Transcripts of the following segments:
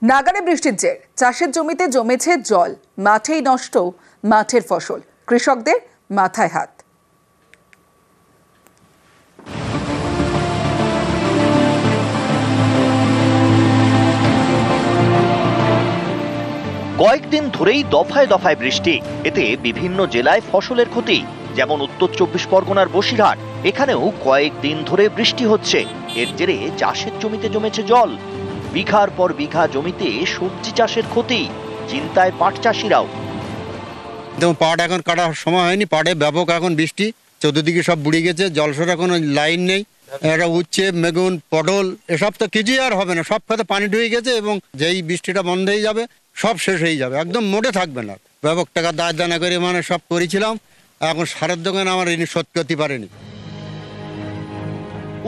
নাগারে বৃষ্টির জের চাষের জমিতে জমেছে জল, মাঠেই নষ্ট মাঠের ফসল, কৃষকদের মাথায় হাত। কয়েকদিন ধরেই দফায় দফায় বৃষ্টি, এতে বিভিন্ন জেলায় ফসলের ক্ষতি। যেমন উত্তর 24 পরগনার বসিরহাট, এখানেও কয়েকদিন ধরে বৃষ্টি হচ্ছে। এর জেরে চাষের জমিতে জমেছে জল, বিঘার পর বিঘা জমিতে সবজি চাষের ক্ষতি, চিন্তায় পাট চাষিরাও। দেখুন, পাট এখন কাটার সময় হয়নি, পাটে ব্যাপক এখন বৃষ্টি, চতুর্দিকে সব বুড়ে গেছে, জলসরা কোনো লাইন নেই। এটা উচ্ছে, বেগুন, পটল এসব তো কিছুই আর হবে না, সব খাতে পানি ঢুকে গেছে এবং যেই বৃষ্টিটা বন্ধ হয়ে যাবে সব শেষ হয়ে যাবে, একদম মোটে থাকবে না। ব্যাপক টাকা দায় দানা করে সব করেছিলাম, এখন সারের দোকানে আমার ঋণ শোধ করতে পারেনি।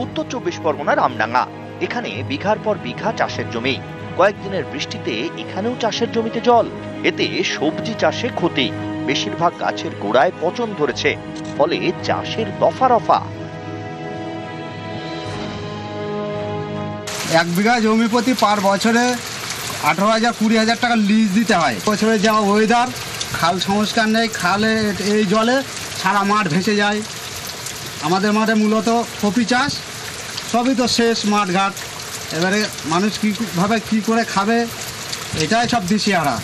উত্তর 24 পরগনার আমডাঙ্গা, এখানে বিঘার পর বিঘা চাষের জমি। কয়েকদিনের বৃষ্টিতে এখানেও চাষের জমিতে জল, এতে সবজি চাষে ক্ষতি। বেশিরভাগ গাছের গোড়ায় পচন ধরেছে, ফলে চাষের দফা রফা। 1 বিঘা জমি প্রতি পার বছরে 18,000-20,000 টাকা লিজ দিতে হয়। বছরে যা ওয়েদার, খাল সংস্কার নেই, খালে এই জলে সারা মাঠ ভেসে যায়। আমাদের মাঠে মূলত কপি চাষ, সবই তো শেষ মাঠঘাট। এবারে মানুষ কীভাবে কী করে খাবে, এটাই সব দিশেহারা।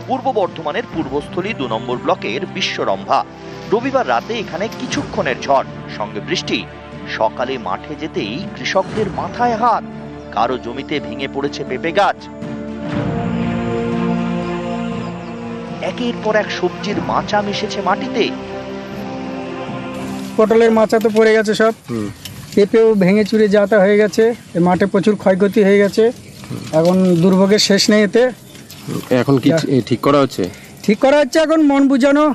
পূর্ব বর্ধমানের পূর্বস্থলী 2 নম্বর ব্লকের বিশ্বরম্ভা, রবিবার রাতে এখানে কিছুক্ষণের ঝড় সঙ্গে বৃষ্টি, সকালে মাঠে যেতেই কৃষকদের মাথায় হাত। কারো জমিতে ভেঙে পড়েছে পেঁপে গাছ। একের পর এক সবজির মাচা মিশেছে মাটিতে। পটলের মাচা তো পড়ে গেছে সব, পেঁপেও ভেঙে চুরে যাতা হয়ে গেছে, মাঠে প্রচুর ক্ষয়ক্ষতি হয়ে গেছে। এখন দুর্ভোগের শেষ নেই এতে। এখন কি ঠিক করা হচ্ছে? ঠিক করা হচ্ছে, এখন মন বুঝানো।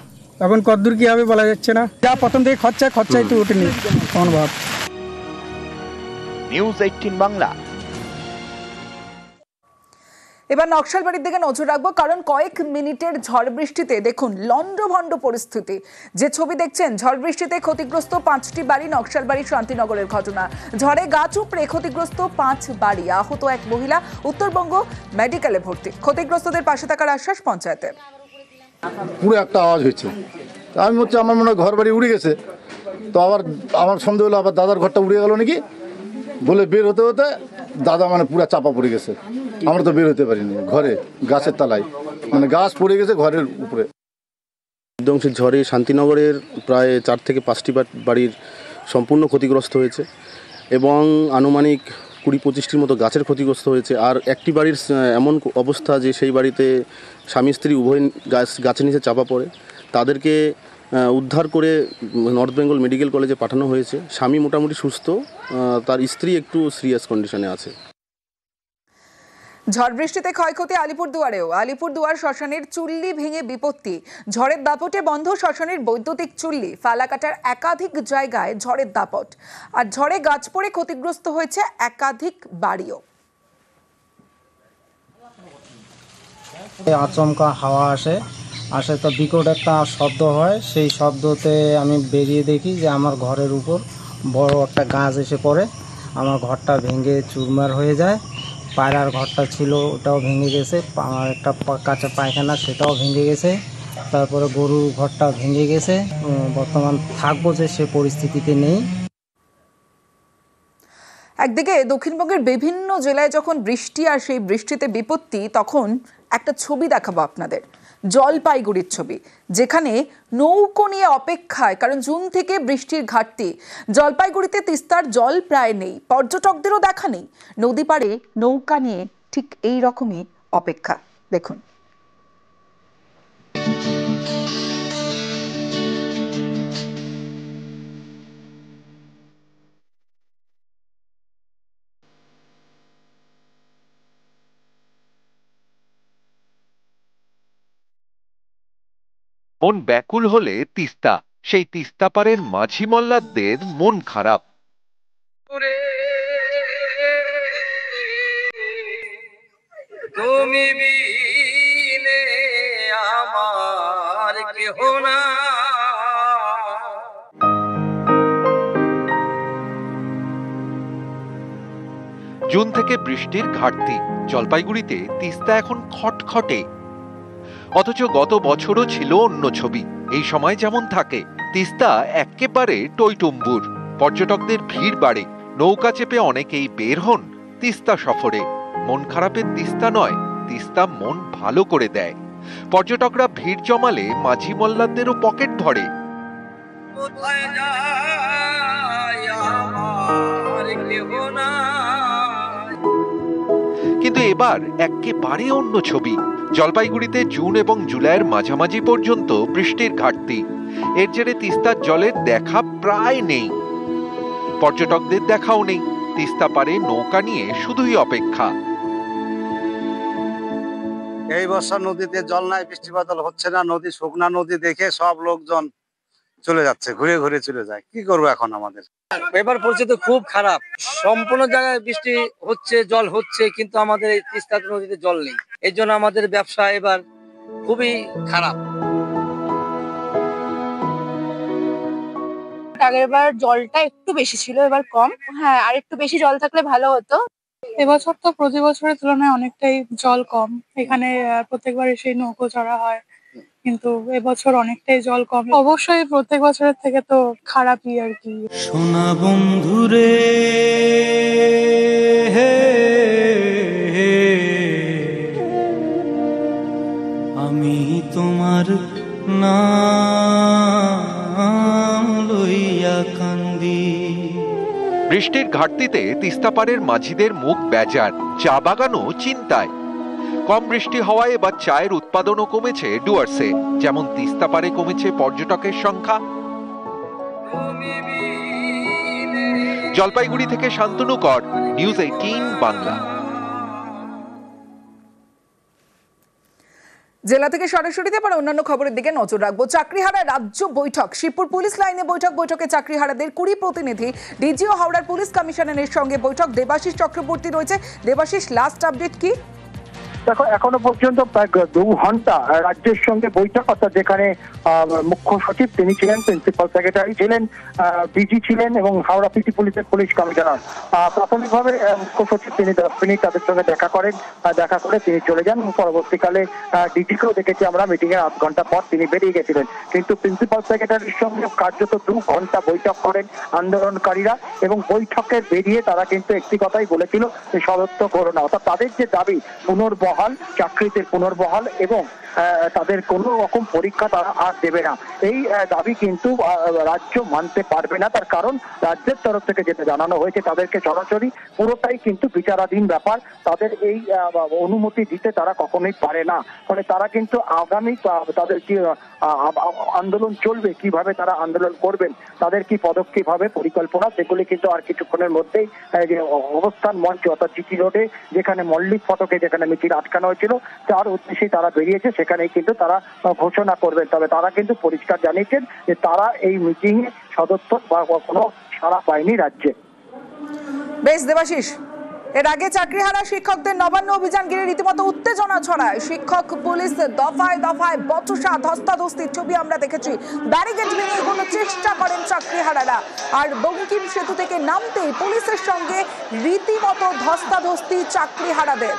এখন কতদূর কি হবে বলা যাচ্ছে না। যা প্রথম থেকে খরচাই তো ওঠেনি কোন ভাব। নিউজ 18 বাংলা। এবার নকশালবাড়ির দিকে নজর রাখবো, কারণ কয়েক মিনিটের ঝড় বৃষ্টিতে দেখুন লন্ডভন্ড পরিস্থিতি। যে ছবি দেখছেন, ঝড় বৃষ্টিতে ক্ষতিগ্রস্ত 5টি বাড়ি, নকশালবাড়ি শান্তিনগরের ঘটনা। ঝড়ে গাছ উপড়ে ক্ষতিগ্রস্ত 5 বাড়ি, আহত এক মহিলা, উত্তরবঙ্গ মেডিকেলে ভর্তি। ক্ষতিগ্রস্তদের পাশে থাকার আশ্বাস পঞ্চায়েতের। পুরো একটা আওয়াজ হচ্ছে, আমি হচ্ছে আমার মনে হয় ঘর বাড়ি উড়ে গেছে, তো আবার আমার সন্দেহ হলো আবার দাদার ঘরটা উড়ে গেল নাকি বলে বের হতে হতে দাদা পুরো চাপা পড়ে গেছে। আমরা তো বের হতে পারিনি, ঘরে গাছের তলায় গাছ পড়ে গেছে ঘরের উপরে। বিধ্বংসী ঝড়ে শান্তিনগরের প্রায় 4 থেকে 5টি বাড়ির সম্পূর্ণ ক্ষতিগ্রস্ত হয়েছে এবং আনুমানিক 20-25টির মতো গাছের ক্ষতিগ্রস্ত হয়েছে। আর একটি বাড়ির এমন অবস্থা যে সেই বাড়িতে স্বামী স্ত্রী উভয় গাছের নিচে চাপা পড়ে। তাদেরকে উদ্ধার করে নর্থ বেঙ্গল মেডিকেল কলেজে পাঠানো হয়েছে। স্বামী মোটামুটি সুস্থ, তার স্ত্রী একটু সিরিয়াস কন্ডিশনে আছে। ঝড় বৃষ্টিতে ক্ষয়ক্ষতি আলিপুরদুয়ারেও। আলিপুরদুয়ার শ্মশানের চুল্লি ভেঙে বিপত্তি। ঝড়ের দাপটে বন্ধ শ্মশানের বৈদ্যুতিক চুল্লি, ফালাকাটার একাধিক জায়গায় ঝড়ের দাপট। আর ঝড়ে গাছ পড়ে ক্ষতিগ্রস্ত হয়েছে একাধিক বাড়িও। আচমকা হাওয়া আসে তো বিকট একটা শব্দ হয়। সেই শব্দতে আমি বেরিয়ে দেখি যে আমার ঘরের উপর বড় একটা গাছ এসে পড়ে, আমার ঘরটা ভেঙে চুরমার হয়ে যায়। পায়রার ঘরটা ছিল ওটাও ভেঙে গেছে, আমার একটা কাঁচা পায়খানা সেটাও ভেঙে গেছে, তারপরে গরুর ঘরটা ভেঙে গেছে। বর্তমান থাকবো যে সে পরিস্থিতিতে নেই। একদিকে দক্ষিণবঙ্গের বিভিন্ন জেলায় যখন বৃষ্টি আর সেই বৃষ্টিতে বিপত্তি, তখন একটা ছবি দেখাবো আপনাদের, জলপাইগুড়ির ছবি, যেখানে নৌকো নিয়ে অপেক্ষায়, কারণ জুন থেকে বৃষ্টির ঘাটতি। জলপাইগুড়িতে তিস্তার জল প্রায় নেই, পর্যটকদেরও দেখা নেই। নদী পাড়ে নৌকা নিয়ে ঠিক এই রকমই অপেক্ষা। দেখুন। মন ব্যাকুল হলে তিস্তা, সেই তিস্তা পারের মাঝি মল্লারদের মন খারাপ। তুমি বিনে আমার কেহ না। জুন থেকে বৃষ্টির ঘাটতি, জলপাইগুড়িতে তিস্তা এখন খটখটে। অথচ গত বছরও ছিল অন্য ছবি। এই সময় যেমন থাকে, তিস্তা একেবারে টইটুম্বুর। পর্যটকদের ভিড় বাড়ে, নৌকা চেপে অনেকেই বের হন তিস্তা সফরে। মন খারাপের তিস্তা নয়, তিস্তা মন ভালো করে দেয়। পর্যটকরা ভিড় জমালে মাঝি মোল্লাদেরও পকেট ভরে। কোথায় যায় আমার কেহ নাই। কিন্তু এবার একেবারে অন্য ছবি। জলপাইগুড়িতে জুন এবং জুলাইয়ের মাঝামাঝি পর্যন্ত বৃষ্টির ঘাটতি। এর জেরে তিস্তার জলের দেখা প্রায় নেই। পর্যটকদের দেখাও নেই। তিস্তা পারে নৌকা নিয়ে শুধুই অপেক্ষা। এই বছর নদীতে জল নাই, বৃষ্টি বাদল হচ্ছে না, নদী শুকনা নদী দেখে সব লোকজন চলে যাচ্ছে, ঘুরে ঘুরে চলে যায়। কি করবো এখন আমাদের? এবার পরিস্থিতি খুব খারাপ। সম্পূর্ণ জায়গায় বৃষ্টি হচ্ছে, জল হচ্ছে, কিন্তু আমাদের এই তিস্তা নদীতে জল নেই। এই জন্য আমাদের ব্যবসা এবার খুবই খারাপ। আগেরবার জলটা একটু বেশি ছিল, এবার কম। হ্যাঁ, আর একটু বেশি জল থাকলে ভালো হতো। এবছর তো প্রতি বছরের তুলনায় অনেকটাই জল কম। এখানে প্রত্যেকবার এসে নৌকো চড়া হয়, কিন্তু এবছর অনেকটাই জল কম। অবশ্যই প্রত্যেক বছরের থেকে তো খারাপই আর কি। সোনা বন্ধুরে আমি তোমার নাম লইয়া কান্দি। বৃষ্টির ঘাটতিতে তিস্তাপাড়ের মাঝিদের মুখ বেজার, চা বাগানও চিন্তায়। কম বৃষ্টি হওয়ায় এবার চায়ের উৎপাদনও কমেছে ডুয়ার্সে। যেমন তিস্তাপাড়ে কমেছে পর্যটকের সংখ্যা। জলপাইগুড়ি থেকে শান্তনু কর, নিউজ 18 বাংলা। জেলা থেকে সরাসরি এবার অন্যান্য খবরের দিকে নজর রাখবো। চাকরিহারা রাজ্য বৈঠক, শিবপুর পুলিশ লাইনে বৈঠকে চাকরিহারাদের 20 প্রতিনিধি, ডিজি ও হাওড়ার পুলিশ কমিশনারের সঙ্গে বৈঠক। দেবাশিস চক্রবর্তী রয়েছে। দেবাশিস, লাস্ট আপডেট কি? দেখো, এখনো পর্যন্ত প্রায় 2 ঘন্টা রাজ্যের সঙ্গে বৈঠক, অর্থাৎ যেখানে মুখ্য সচিব তিনি ছিলেন, প্রিন্সিপাল সেক্রেটারি ছিলেন, ডিজি ছিলেন এবং হাওড়া সিটি পুলিশের পুলিশ কমিশনার। প্রাথমিকভাবে মুখ্য সচিব তিনি 10 মিনিট তাদের সঙ্গে দেখা করেন, দেখা করে তিনি চলে যান। পরবর্তীকালে ডিজিকেও দেখেছি আমরা, মিটিং এর 8 ঘন্টা পর তিনি বেরিয়ে গেছিলেন। কিন্তু প্রিন্সিপাল সেক্রেটারির সঙ্গে কার্যত 2 ঘন্টা বৈঠক করেন আন্দোলনকারীরা, এবং বৈঠকে বেরিয়ে তারা কিন্তু একটি কথাই বলেছিল যে সদস্য করোনা, অর্থাৎ তাদের যে দাবি পুনর্বহাল, চাকরিতে পুনর্বহাল এবং তাদের কোনো রকম পরীক্ষা তারা আর দেবে না, এই দাবি কিন্তু রাজ্য মানতে পারবে না। তার কারণ রাজ্যের তরফ থেকে যেটা জানানো হয়েছে, তাদেরকে সরাসরি পুরোটাই কিন্তু বিচারাধীন ব্যাপার, তাদের এই অনুমতি দিতে তারা কখনোই পারে না। ফলে তারা কিন্তু আগামী তাদের কি আন্দোলন চলবে, কিভাবে তারা আন্দোলন করবেন, তাদের কি পদক্ষেপ হবে, পরিকল্পনা, সেগুলি কিন্তু আর কিছুক্ষণের মধ্যেই যে অবস্থান মঞ্চ অর্থাৎ জিটি রোডে, যেখানে মল্লিক ফটকে যেখানে মিছিল আটকানো হয়েছিল, তার উদ্দেশ্যেই তারা বেরিয়েছে, সেখানেই কিন্তু তারা ঘোষণা করবেন। তবে তারা কিন্তু পরিষ্কার জানিয়েছেন যে তারা এই মিটিং এ সদস্য বা কোনো সাড়া পায়নি রাজ্যে। বেশ দেবাশিস, এর আগে চাকরিহারা শিক্ষকদের নবান্ন অভিযান ঘিরে রীতিমতো উত্তেজনা ছড়ায়। শিক্ষক পুলিশ দফায় দফায় বচসা, ধস্তাধস্তির ছবি আমরা দেখেছি। ব্যারিকেড ভেঙে এগোনোর চেষ্টা করেন চাকরিহারারা, আর বঙ্কিম সেতু থেকে নামতেই পুলিশের সঙ্গে রীতিমতো ধস্তাধস্তি চাকরিহারাদের।